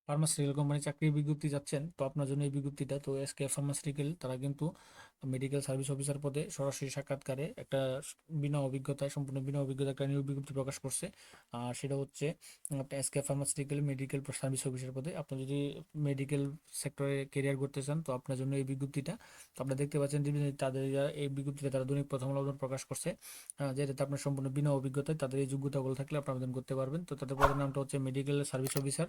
Pharmaceutical company চাকরির বিজ্ঞপ্তি যাচ্ছেন, তো আপনার জন্য এই বিজ্ঞপ্তিটা। তো এসকে ফার্মাসিউটিক্যাল তারা কিন্তু মেডিকেল সার্ভিস অফিসার পদে সরাসরি সাক্ষাৎকারে একটা বিনা অভিজ্ঞতায়, সম্পূর্ণ বিনা অভিজ্ঞতা একটা নিয়োগ বিজ্ঞপ্তি প্রকাশ করছে। আর সেটা হচ্ছে আপনার SK pharmaceutical medical service officer পদে। আপনি যদি মেডিকেল সেক্টরে কেরিয়ার করতে চান, তো আপনার জন্য এই বিজ্ঞপ্তিটা। তো আপনারা দেখতে পাচ্ছেন যে তাদের এই বিজ্ঞপ্তিটা তারা দৈনিক প্রথম আলো প্রকাশ করছে, যেটাতে আপনার সম্পূর্ণ বিনা অভিজ্ঞতায় তাদের এই যোগ্যতাগুলো থাকলে আপনি আবেদন করতে পারবেন। তো তাদের পদের নামটা হচ্ছে মেডিকেল সার্ভিস অফিসার।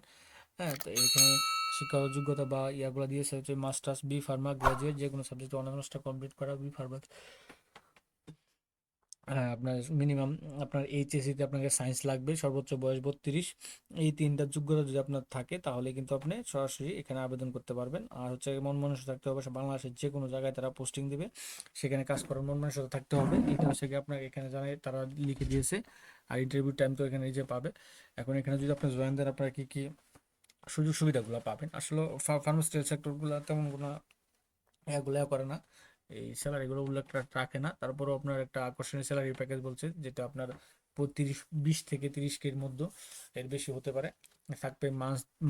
হ্যাঁ, তো এখানে শিক্ষা যোগ্যতা বা ইয়াগুলো দিয়েছে হচ্ছে মাস্টার্স, বি ফার্মা, গ্রাজুয়েট, যে কোনো সাবজেক্টে অনার্সটা কমপ্লিট করা, বি ফার্মা। হ্যাঁ, আপনার মিনিমাম আপনার এইচএসসিতে আপনাকে সায়েন্স লাগবে, সর্বোচ্চ বয়স 32। এই তিনটা যোগ্যতা যদি আপনার থাকে তাহলে কিন্তু আপনি সরাসরি এখানে আবেদন করতে পারবেন। আর হচ্ছে মন মানসিকতা থাকতে হবে, বাংলাদেশের যে কোনো জায়গায় তারা পোস্টিং দিবে, সেখানে কাজ করার মন মানসিকতা থাকতে হবে। এটা হচ্ছে কি আপনার এখানে জানাই তারা লিখে দিয়েছে। আর ইন্টারভিউ টাইম তো এখানে এই যে পাবে। এখন এখানে যদি আপনি জয়েন দেন, আপনার কি কি সুযোগ সুবিধাগুলো পাবেন। আসলে ফার্মাসিউটিক্যাল সেক্টরগুলো তেমন কোনো এগুলো করে না, এই স্যালারিগুলো উল্লেখ রাখে না। তারপরেও আপনার একটা আকর্ষণীয় স্যালারি প্যাকেজ বলছে, যেটা আপনার 20 থেকে 30 এর মধ্যে, এর বেশি হতে পারে। থাকবে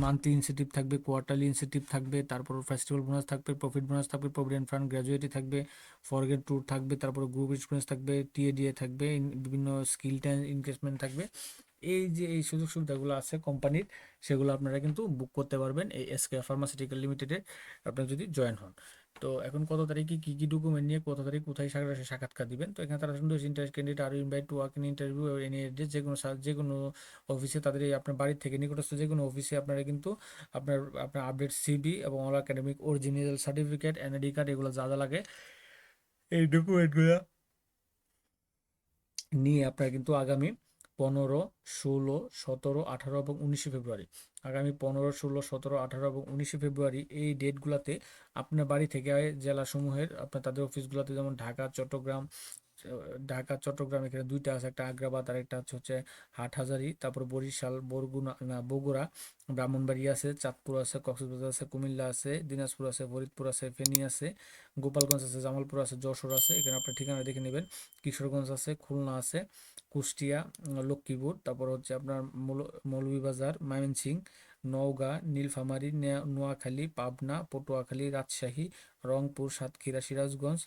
মান্থলি ইনসেন্টিভ থাকবে, কোয়ার্টারলি ইনসেন্টিভ থাকবে, তারপর ফেস্টিভ্যাল বোনাস থাকবে, প্রফিট বোনাস থাকবে, প্রভিডেন্ট ফান্ড, গ্র্যাজুইটি থাকবে, ফরগেট ট্যুর থাকবে, তারপর গ্রুপ এক্সপিরিয়েন্স থাকবে, টিএডিএ থাকবে, বিভিন্ন স্কিল ইনভেস্টমেন্ট থাকবে। এই যে এই সুযোগ সুবিধাগুলো আছে কোম্পানির, সেগুলো আপনারা কিন্তু বুক করতে পারবেন এই এসকে ফার্মাসিউটিক্যাল লিমিটেডে আপনারা যদি জয়েন হন। তো এখন কত তারিখে কি কি ডকুমেন্ট নিয়ে কত তারিখ কোথায় সাক্ষাৎকার দিবেন, তো এখানে তারা সুন্দর interest candidate are invite to work in interview any address, যে কোনো অফিসে, তাদের এই আপনার বাড়ির থেকে নিকটস্থ যে কোনো অফিসে আপনারা কিন্তু আপনার আপনার আপডেট সিবি এবং all academic original certificate, NID card, এগুলো যা যা লাগে এই ডকুমেন্টগুলো নিয়ে আপনারা কিন্তু আগামী 15, 16, 17, 18 এবং 19 ফেব্রুয়ারি, আগামী 15, 16, 17, 18 এবং 19 ফেব্রুয়ারি এই ডেটগুলোতে আপনার বাড়ি থেকে জেলাসমূহের আপনার তাদের অফিসগুলোতে, যেমন ঢাকা চট্টগ্রাম এখানে দুইটা আছে, একটা আগ্রাবাদ আর একটা হচ্ছে হাটহাজারী, তারপর বরিশাল, বরগুনা না বগুড়া, ব্রাহ্মণবাড়িয়া আছে, চাঁদপুর আছে, কক্সবাজার আছে, কুমিল্লা আছে, দিনাজপুর আছে, ফরিদপুর আছে, ফেনী আছে, গোপালগঞ্জ আছে, জামালপুর আছে, যশোর আছে। এখানে আপনার ঠিকানা দেখে নেবেন। কিশোরগঞ্জ আছে, খুলনা আছে, কুষ্টিয়া, লক্ষ্মীপুর, তারপর হচ্ছে আপনার মৌলভীবাজার, ময়মনসিংহ, নওগাঁ, নীলফামারী, নোয়াখালী, পাবনা, পটুয়াখালী, রাজশাহী, রংপুর, সাতক্ষীরা, সিরাজগঞ্জ,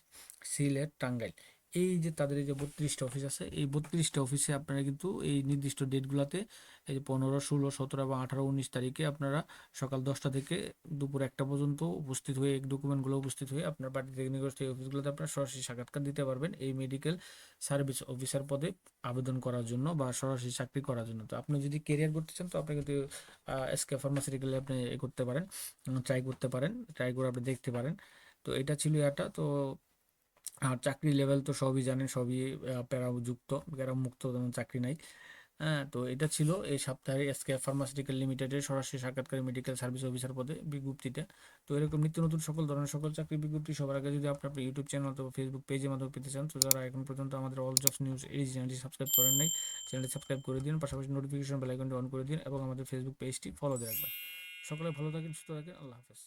সিলেট, টাঙ্গাইল। এই যে তাদের এই যে 32টা অফিস আছে, এই 32টা অফিসে আপনারা কিন্তু এই নির্দিষ্ট ডেটগুলোতে, এই যে 15, 16, 17 এবং 18, 19 তারিখে আপনারা সকাল 10টা থেকে দুপুর 1টা পর্যন্ত উপস্থিত হয়ে, এই ডকুমেন্টগুলো উপস্থিত হয়ে আপনার বাড়ি থেকে নিকটস্থ এই অফিসগুলোতে আপনারা সরাসরি সাক্ষাৎকার দিতে পারবেন এই মেডিকেল সার্ভিস অফিসার পদে আবেদন করার জন্য বা সরাসরি চাকরি করার জন্য। তো আপনি যদি কেরিয়ার করতে চান, তো আপনি কিন্তু এসকে ফার্মাসিউটিক্যালে আপনি এ করতে পারেন, ট্রাই করতে পারেন, ট্রাই করে আপনি দেখতে পারেন। তো এটা ছিল এটা। তো আর চাকরি লেভেল তো সবই জানেন, সবই প্যারাযুক্ত, প্যারামুক্ত, তেমন চাকরি নাই। হ্যাঁ, তো এটা ছিল এই সপ্তাহে এসকে ফার্মাসিউটিক্যাল লিমিটেডের সরাসরি সাক্ষাৎকারী মেডিকেল সার্ভিস অফিসার পদে বিজ্ঞপ্তিতে। তো এরকম নিত্য নতুন সকল ধরনের সকল চাকরি বিজ্ঞপ্তি সবার আগে যদি আপনার ইউটিউব চ্যানেল অথবা ফেসবুক পেজের মাধ্যমে পেতে চান, তো যারা এখন পর্যন্ত আমাদের অল জবস নিউজ এই চ্যানেলটি সাবস্ক্রাইব করেন নাই, চ্যানেলটি সাবস্ক্রাইব করে দিন, পাশাপাশি নোটিফিকেশন বেল আইকনটি অন করে দিন এবং আমাদের ফেসবুক পেজটি ফলো দিয়ে রাখবেন। সকলে ভালো থাকেন, সুস্থ থাকেন, আল্লাহ হাফেজ।